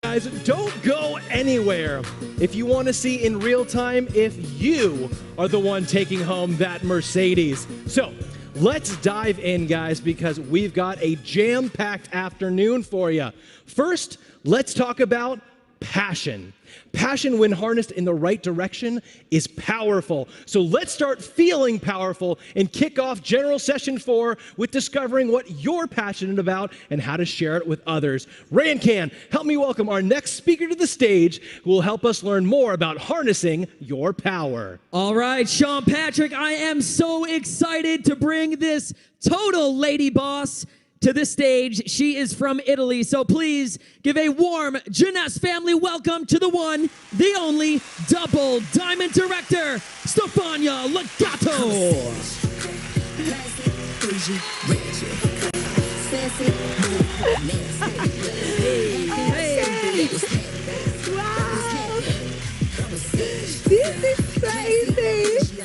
Guys, don't go anywhere if you want to see in real time if you are the one taking home that Mercedes. So let's dive in, guys, because we've got a jam-packed afternoon for you. First, let's talk about passion. Passion, when harnessed in the right direction, is powerful. So let's start feeling powerful and kick off General Session 4 with discovering what you're passionate about and how to share it with others. Ray and Can, help me welcome our next speaker to the stage who will help us learn more about harnessing your power. All right, Sean Patrick, I am so excited to bring this total lady boss to the stage. She is from Italy, so please give a warm Jeunesse family welcome to the one, the only, double diamond director, Stefania Gatto. Wow! This is crazy!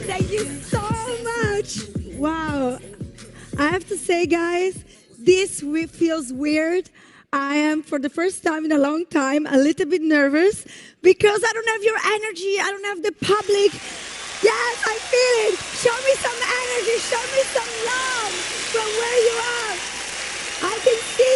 Thank you so much! Wow! I have to say, guys, this feels weird. I am, for the first time in a long time, a little bit nervous because I don't have your energy. I don't have the public. Yes, I feel it. Show me some energy. Show me some love from where you are. I can see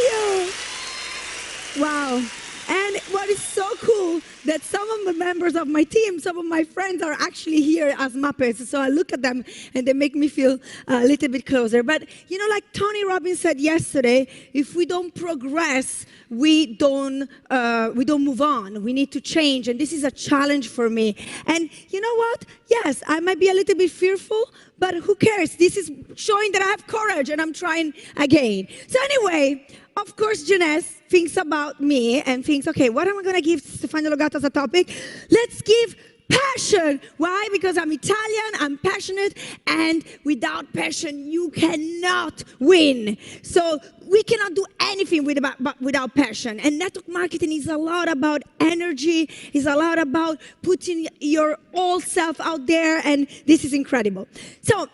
you. Wow. And what is so cool that some of the members of my team, some of my friends are actually here as Muppets. So I look at them and they make me feel a little bit closer. But, you know, like Tony Robbins said yesterday, if we don't progress, we don't move on. We need to change. And this is a challenge for me. And you know what? Yes, I might be a little bit fearful, but who cares? This is showing that I have courage and I'm trying again. So anyway, of course, Jeunesse thinks about me and thinks, okay, what am I going to give Stefania Gatto as a topic? Let's give passion. Why? Because I'm Italian, I'm passionate, and without passion, you cannot win. So we cannot do anything without passion. And network marketing is a lot about energy, is a lot about putting your whole self out there, and this is incredible. So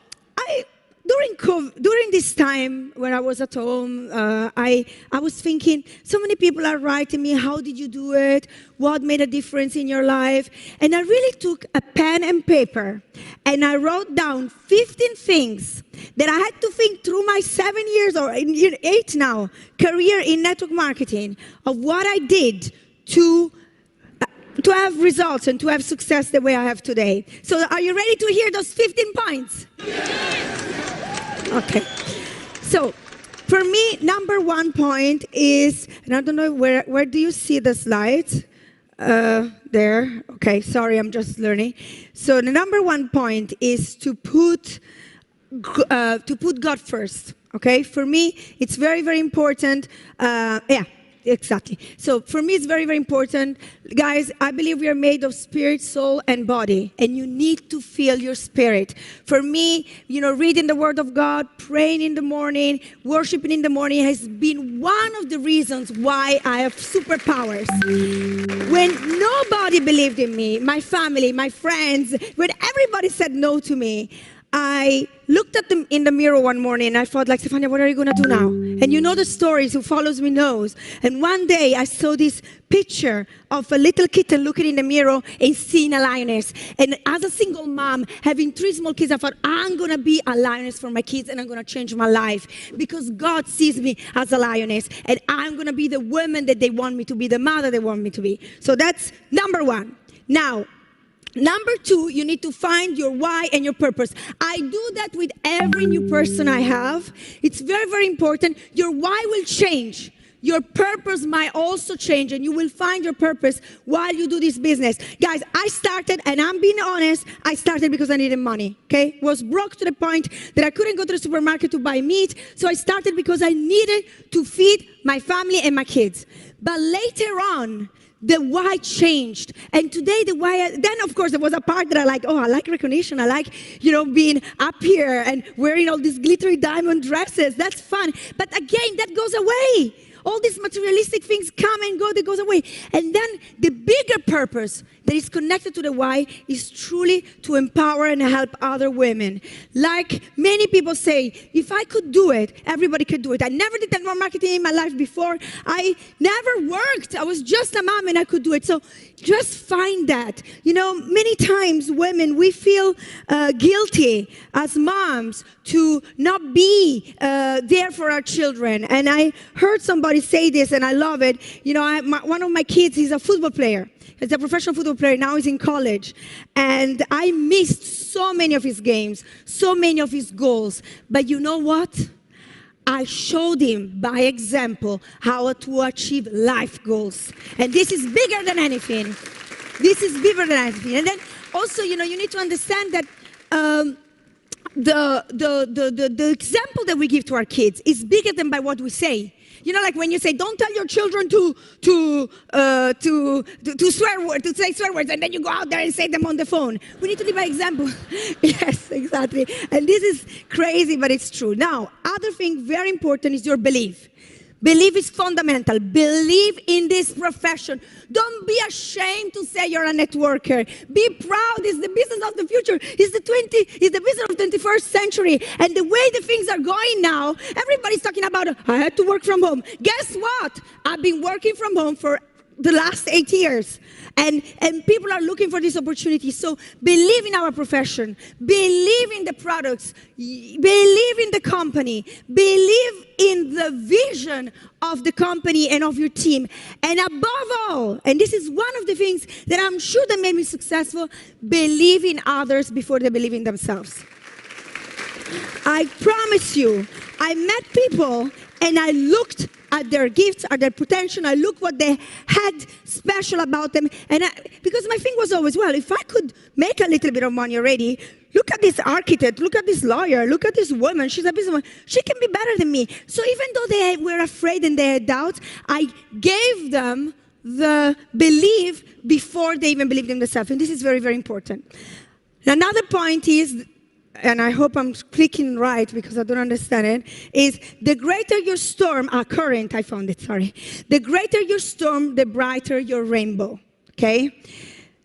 during this time when I was at home, I was thinking, so many people are writing me, how did you do it? What made a difference in your life? And I really took a pen and paper and I wrote down 15 things that I had to think through my 7 years or 8 now career in network marketing of what I did to have results and to have success the way I have today. So are you ready to hear those 15 points? Okay. So for me, number 1 point is, and I don't know where do you see the slides? There. Okay, sorry, I'm just learning. So the number 1 point is to put God first. Okay, for me, it's very, very important. Yeah. Exactly. So for me, it's very, very important. Guys, I believe we are made of spirit, soul, and body. And you need to feel your spirit. For me, you know, reading the Word of God, praying in the morning, worshiping in the morning has been one of the reasons why I have superpowers. When nobody believed in me, my family, my friends, when everybody said no to me, I looked at them in the mirror one morning and I thought, like, Stefania, what are you going to do now? And you know the stories, who follows me knows. And one day I saw this picture of a little kitten looking in the mirror and seeing a lioness. And as a single mom, having 3 small kids, I thought, I'm going to be a lioness for my kids and I'm going to change my life. Because God sees me as a lioness. And I'm going to be the woman that they want me to be, the mother they want me to be. So that's number 1. Now, number 2, you need to find your why and your purpose. I do that with every new person I have. It's very, very important. Your why will change. Your purpose might also change, and you will find your purpose while you do this business. Guys, I started, and I'm being honest, I started because I needed money, okay? Was broke to the point that I couldn't go to the supermarket to buy meat, so I started because I needed to feed my family and my kids. But later on, the why changed. And today the why, then of course there was a part that I like, I like recognition. I like, being up here and wearing all these glittery diamond dresses. That's fun. But again, that goes away. All these materialistic things come and go, that goes away. And then the bigger purpose that is connected to the why is truly to empower and help other women. Like many people say, if I could do it, everybody could do it. I never did network marketing in my life before. I never worked. I was just a mom and I could do it. So just find that. You know, many times women, we feel guilty as moms to not be there for our children. And I heard somebody say this and I love it. You know, one of my kids, he's a football player. He's a professional football player. Now he's in college. And I missed so many of his games, so many of his goals. But you know what? I showed him by example how to achieve life goals. And this is bigger than anything. This is bigger than anything. And then also, you know, you need to understand that the example that we give to our kids is bigger than by what we say. You know, like when you say, don't tell your children to swear words, to say swear words, and then you go out there and say them on the phone. We need to live by example. Yes, exactly. And this is crazy, but it's true. Now, other thing very important is your belief. Belief is fundamental. Believe in this profession. Don't be ashamed to say you're a networker. Be proud. It's the business of the future. It's the business of the 21st century. And the way the things are going now, everybody's talking about, I had to work from home. Guess what? I've been working from home for the last 8 years. And people are looking for this opportunity. So believe in our profession. Believe in the products. Believe in the company. Believe in the vision of the company and of your team. And above all, and this is one of the things that I'm sure that made me successful, believe in others before they believe in themselves. I promise you, I met people and I looked at their gifts, at their potential. I looked what they had special about them. And because my thing was always, well, if I could make a little bit of money already, look at this architect, look at this lawyer, look at this woman, she's a businesswoman. She can be better than me. So even though they were afraid and they had doubts, I gave them the belief before they even believed in themselves. And this is very, very important. Another point is, and I hope I'm clicking right because I don't understand it, is the greater your storm, current, I found it, sorry. The greater your storm, the brighter your rainbow, okay?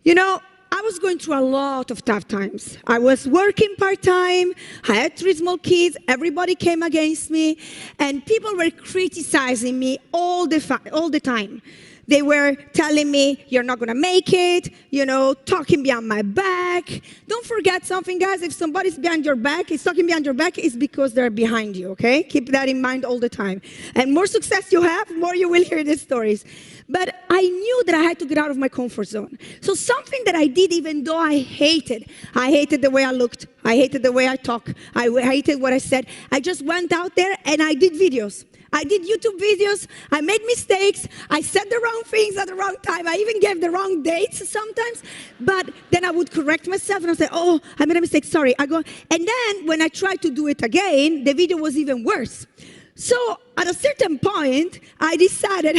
You know, I was going through a lot of tough times. I was working part-time, I had 3 small kids, everybody came against me, and people were criticizing me all the time. They were telling me, you're not going to make it, you know, talking behind my back. Don't forget something, guys. If somebody's behind your back, is talking behind your back, it's because they're behind you, okay? Keep that in mind all the time. And more success you have, more you will hear these stories. But I knew that I had to get out of my comfort zone. So something that I did, even though I hated the way I looked. I hated the way I talked. I hated what I said. I just went out there and I did videos. I did YouTube videos, I made mistakes, I said the wrong things at the wrong time, I even gave the wrong dates sometimes, but then I would correct myself and I'd say, oh, I made a mistake, sorry. And then when I tried to do it again, the video was even worse. So at a certain point, I decided,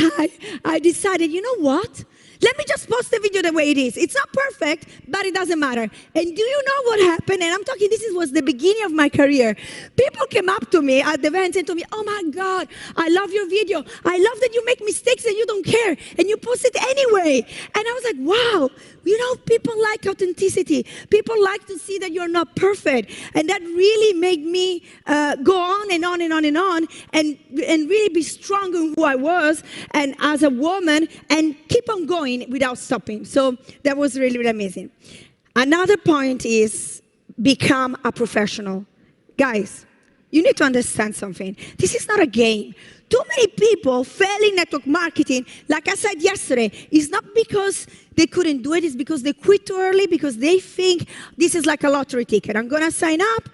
you know what? Let me just post the video the way it is. It's not perfect, but it doesn't matter. And do you know what happened? And I'm talking, was the beginning of my career. People came up to me at the event and told me, oh my God, I love your video. I love that you make mistakes and you don't care. And you post it anyway. And I was like, wow, you know, people like authenticity. People like to see that you're not perfect. And that really made me go on and on and on and on and really be strong in who I was and as a woman and keep on going without stopping. So that was really, really amazing. Another point is become a professional. Guys, you need to understand something. This is not a game. Too many people fail in network marketing, like I said yesterday, it's not because they couldn't do it, it's because they quit too early, because they think this is like a lottery ticket. I'm going to sign up,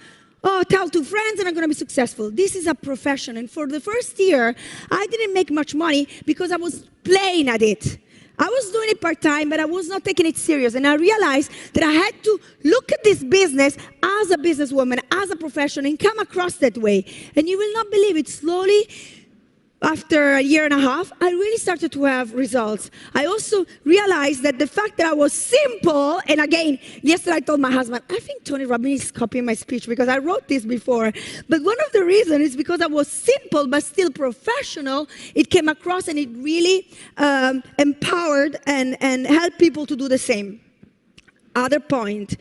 tell 2 friends, and I'm going to be successful. This is a profession. And for the first year, I didn't make much money because I was playing at it. I was doing it part-time, but I was not taking it serious. And I realized that I had to look at this business as a businesswoman, as a profession, and come across that way. And you will not believe it. Slowly, after a year and a half, I really started to have results. I also realized that the fact that I was simple, and again, yesterday I told my husband, I think Tony Robbins is copying my speech because I wrote this before. But one of the reasons is because I was simple but still professional. It came across and it really empowered and helped people to do the same. Other point,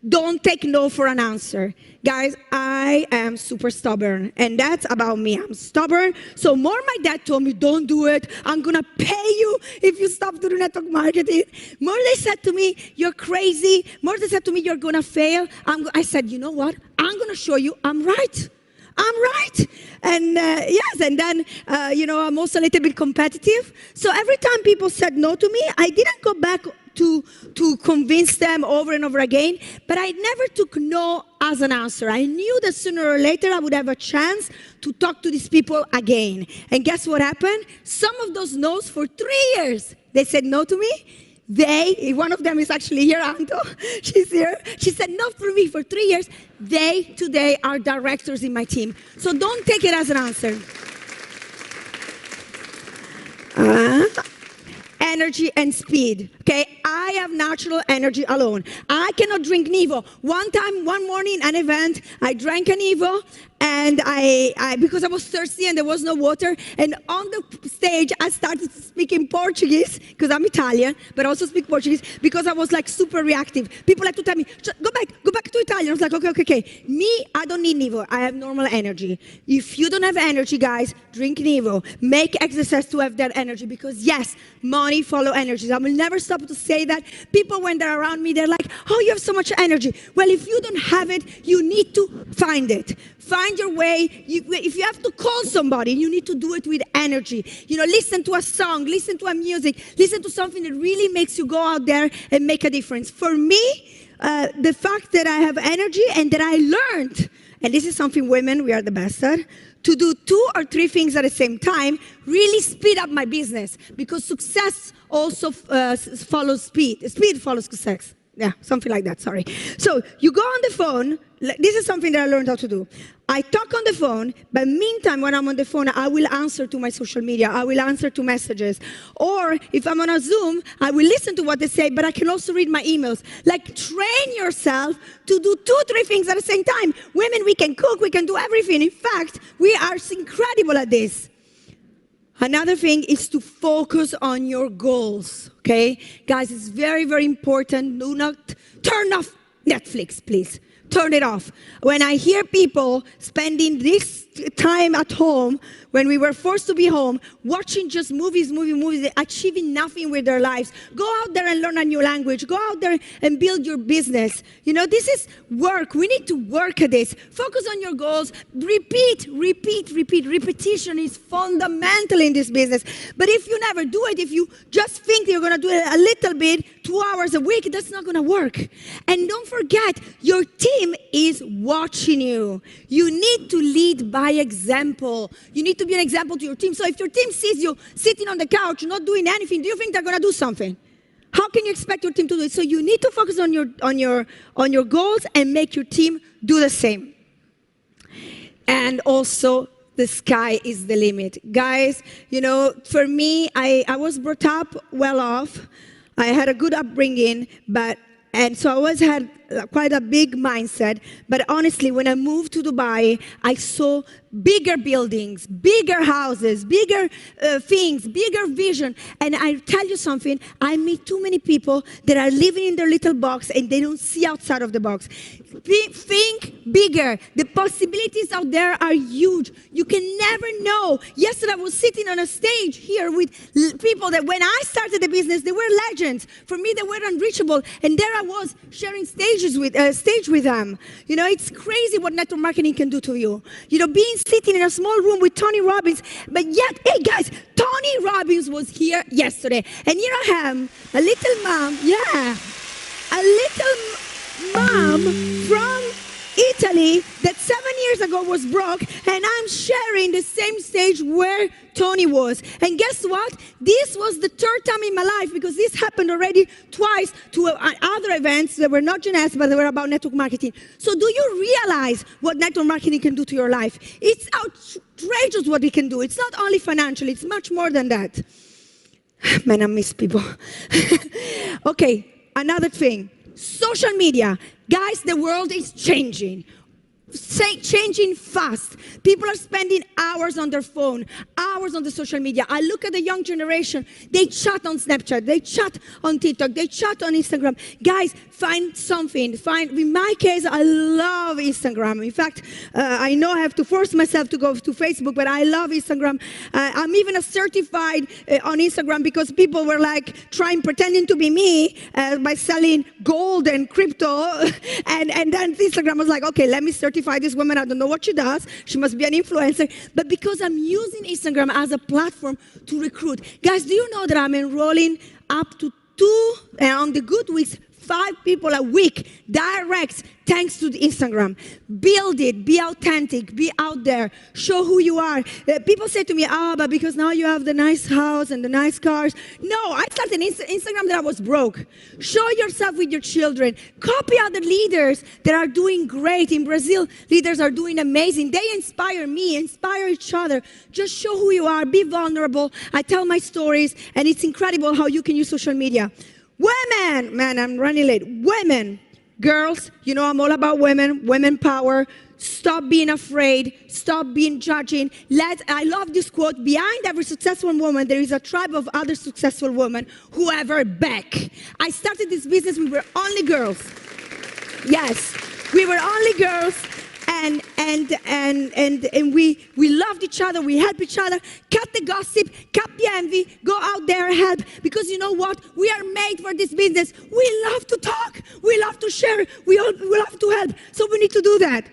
don't take no for an answer. Guys, I am super stubborn, and that's about me. I'm stubborn. So more my dad told me, don't do it. I'm going to pay you if you stop doing network marketing. More they said to me, you're crazy. More they said to me, you're going to fail. I said, you know what? I'm going to show you I'm right. I'm right. And yes, and then, I'm also a little bit competitive. So every time people said no to me, I didn't go back to convince them over and over again, but I never took no as an answer. I knew that sooner or later I would have a chance to talk to these people again. And guess what happened? Some of those no's for 3 years, they said no to me. One of them is actually here, Anto. She's here. She said no for me for 3 years. They today are directors in my team. So don't take it as an answer. Energy and speed. Okay, I have natural energy alone. I cannot drink Nivo. One morning, an event, I drank a Nivo, and I because I was thirsty and there was no water. And on the stage, I started speaking Portuguese because I'm Italian, but I also speak Portuguese because I was like super reactive. People like to tell me, go back to Italian. I was like, okay. Me, I don't need Nivo. I have normal energy. If you don't have energy, guys, drink Nivo. Make exercise to have that energy because yes, money follow energy. I will never stop to say that. People, when they're around me, they're like, oh, you have so much energy. Well, if you don't have it, you need to find it. Find your way. If you have to call somebody, you need to do it with energy. Listen to a song, listen to a music, listen to something that really makes you go out there and make a difference. For me, the fact that I have energy and that I learned, and this is something women, we are the best at, to do 2 or 3 things at the same time, really speed up my business because success also follows speed. Speed follows success. Yeah, something like that, sorry. So you go on the phone. This is something that I learned how to do. I talk on the phone, but meantime, when I'm on the phone, I will answer to my social media. I will answer to messages. Or if I'm on a Zoom, I will listen to what they say, but I can also read my emails. Like, train yourself to do 2, 3 things at the same time. Women, we can cook, we can do everything. In fact, we are incredible at this. Another thing is to focus on your goals, okay? Guys, it's very, very important. Do not turn off Netflix, please. Turn it off. When I hear people spending this time at home, when we were forced to be home, watching just movies, achieving nothing with their lives, go out there and learn a new language. Go out there and build your business. This is work. We need to work at this. Focus on your goals. Repeat. Repetition is fundamental in this business. But if you never do it, if you just think you're going to do it a little bit, 2 hours a week, that's not going to work. And don't forget, your team is watching you. You need to lead by example. You need to be an example to your team. So if your team sees you sitting on the couch, not doing anything, do you think they're going to do something? How can you expect your team to do it? So you need to focus on your goals and make your team do the same. And also, the sky is the limit. Guys, for me, I was brought up well off. I had a good upbringing, and so I always had quite a big mindset. But honestly, when I moved to Dubai, I saw bigger buildings, bigger houses, bigger things, bigger vision. And I tell you something, I meet too many people that are living in their little box and they don't see outside of the box. Think bigger. The possibilities out there are huge. You can never know. Yesterday I was sitting on a stage here with people that when I started the business, they were legends. For me, they were unreachable. And there I was sharing stage with them. It's crazy what network marketing can do to you. Being sitting in a small room with Tony Robbins, but yet, hey guys, Tony Robbins was here yesterday. And here I am, a little mom from Italy family that 7 years ago was broke, and I'm sharing the same stage where Tony was. And guess what? This was the third time in my life, because this happened already twice to other events that were not Jeunesse, but they were about network marketing. So do you realize what network marketing can do to your life? It's outrageous what it can do. It's not only financial, it's much more than that. Man, I miss people. Okay, another thing. Social media. Guys, the world is changing. Changing fast. People are spending hours on their phone, hours on the social media. I look at the young generation. They chat on Snapchat. They chat on TikTok. They chat on Instagram. Guys, find something. In my case, I love Instagram. In fact, I know I have to force myself to go to Facebook, but I love Instagram. I'm even a certified on Instagram, because people were like pretending to be me by selling gold and crypto. and then Instagram was like, okay, let me certify this woman. I don't know what she does. She must be an influencer. But because I'm using Instagram as a platform to recruit. Guys, do you know that I'm enrolling up to 2, and on the good weeks, 5 people a week, direct, thanks to the Instagram. Build it, be authentic, be out there, show who you are. People say to me, but because now you have the nice house and the nice cars. No, I started Instagram that I was broke. Show yourself with your children. Copy other leaders that are doing great. In Brazil, leaders are doing amazing. They inspire me, inspire each other. Just show who you are, be vulnerable. I tell my stories, and it's incredible how you can use social media. Women, man, I'm running late. Women, girls, you know I'm all about women, women power. Stop being afraid. Stop being judging. I love this quote. Behind every successful woman, there is a tribe of other successful women who have her back. I started this business, we were only girls. Yes, we were only girls. And we loved each other, we helped each other, cut the gossip, cut the envy, go out there and help. Because you know what? We are made for this business. We love to talk, we love to share, we love to help. So we need to do that.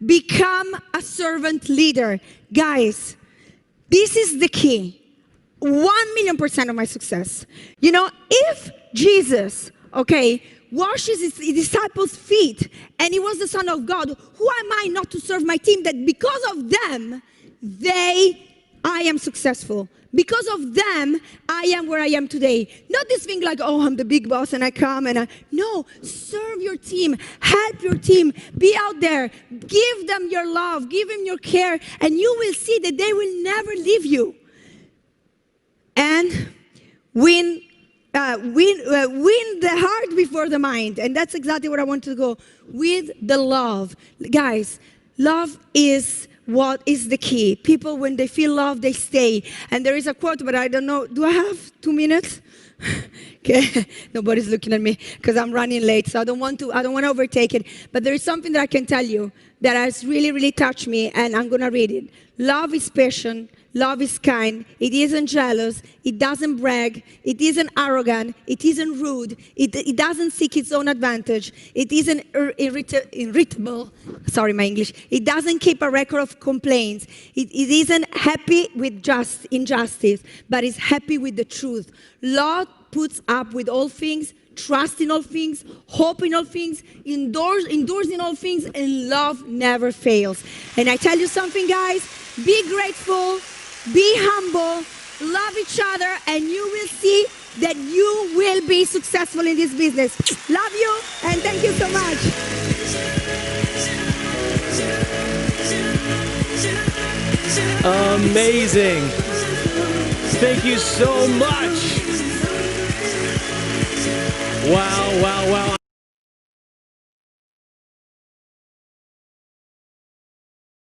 Become a servant leader. Guys, this is the key. 1,000,000% of my success. You know, if Jesus, washes his disciples' feet, and he was the Son of God, who am I not to serve my team? That because of them, I am successful. Because of them, I am where I am today. Not this thing like, I'm the big boss and I come no, serve your team, help your team, be out there, give them your love, give them your care, and you will see that they will never leave you. And win the heart before the mind. And that's exactly what I want to go with, the love. Guys, love is what is the key. People, when they feel love, they stay. And there is a quote, but I don't know. Do I have 2 minutes? Okay, nobody's looking at me because I'm running late, so I don't want to overtake it. But there is something that I can tell you that has really, really touched me, and I'm going to read it. Love is patient. Love is kind. It isn't jealous. It doesn't brag. It isn't arrogant. It isn't rude. It doesn't seek its own advantage. It isn't irritable. Sorry, my English. It doesn't keep a record of complaints. It isn't happy with injustice, but is happy with the truth. Love puts up with all things, trust in all things, hope in all things, endures in all things, and love never fails. And I tell you something, guys, be grateful, be humble, love each other, and you will see that you will be successful in this business. Love you, and thank you so much. Amazing. Thank you so much. Wow, wow, wow.